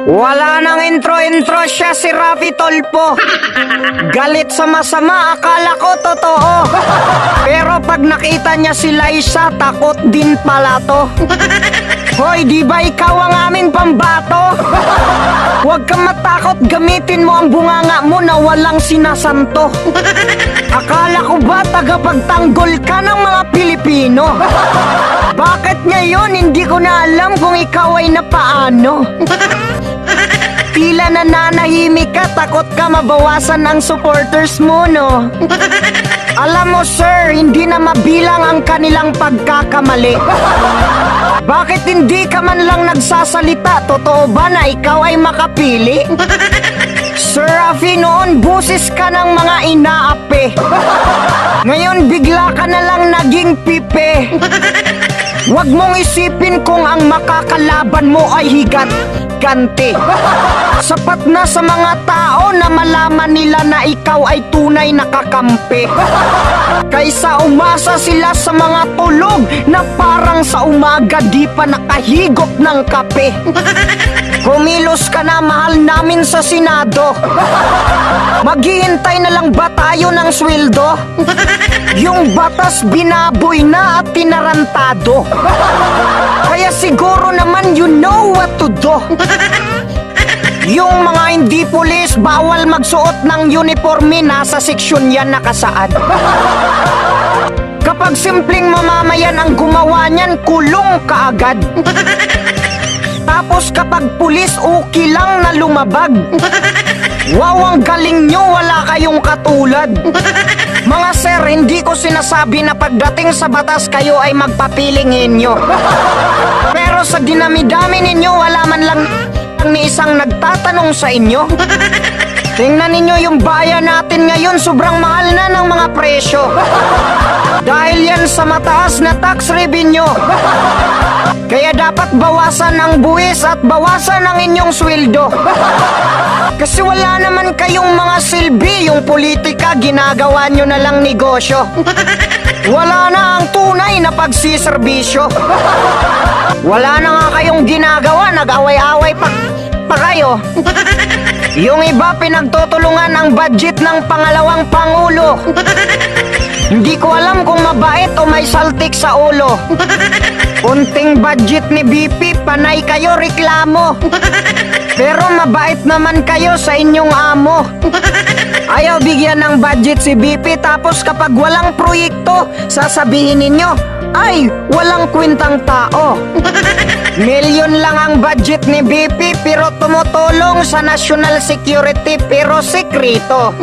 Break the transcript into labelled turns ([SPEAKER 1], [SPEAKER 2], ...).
[SPEAKER 1] Wala nang intro-intro siya si Rafi Tolpo. Galit sa masama, akala ko totoo. Pero pag nakita niya si Liza, takot din pala to. Hoy, di ba ikaw ang aming pambato? Huwag kang matakot, gamitin mo ang bunganga mo na walang sinasanto. Akala ko ba tagapagtanggol ka ng mga Pilipino? Bakit ngayon hindi ko na alam kung ikaw ay napaano? Tila nananahimik ka, takot ka mabawasan ang supporters mo, no? Alam mo sir, hindi na mabilang ang kanilang pagkakamali. Bakit hindi ka man lang nagsasalita? Totoo ba na ikaw ay makapili? Sir Rafi, noon busis ka ng mga inaapi. Ngayon bigla ka na lang naging pipe. Huwag mong isipin kung ang makakalaban mo ay higat ganti. Sapat na sa mga tao na malaman nila na ikaw ay tunay na kakampi. Kaysa umasa sila sa mga tulog na parang sa umaga di pa nakahigop ng kape. Kumilos ka na, mahal namin sa Senado. Maghihintay na lang ba tayo ng sweldo? Yung batas binaboy na at tinarantado. Kaya siguro naman you know what to do. Yung mga hindi pulis, bawal magsuot ng uniforme, nasa seksyon yan nakasaad. Kapag simpleng mamamayan ang gumawa niyan, kulong kaagad. Tapos kapag pulis, okay lang na lumabag. Wow, ang galing nyo, wala kayong katulad. Mga sir, hindi ko sinasabi na pagdating sa batas kayo ay magpapiling inyo. Pero sa dinami-dami ninyo, wala man lang ni isang nagtatanong sa inyo. Tingnan ninyo yung bayan natin ngayon, sobrang mahal na ng mga presyo. Dahil yan sa mataas na tax revenue. Kaya dapat bawasan ang buwis at bawasan ang inyong sweldo. Kasi wala naman kayong mga silbi, yung politika ginagawa nyo na lang negosyo. Wala na ang tunay na pagsiservisyo. Wala na nga kayong ginagawa, nag-away-away pa kayo. Yung iba pinagtutulungan ang budget ng pangalawang pangulo. Hindi ko alam kung mabait o may saltik sa ulo. Unting budget ni BP, panay kayo reklamo. Pero mabait naman kayo sa inyong amo. Ayaw bigyan ng budget si BP, tapos kapag walang proyekto, sasabihin ninyo, ay, walang kwentang tao. Milyon lang ang budget ni BP, pero tumutulong sa national security, pero sekreto.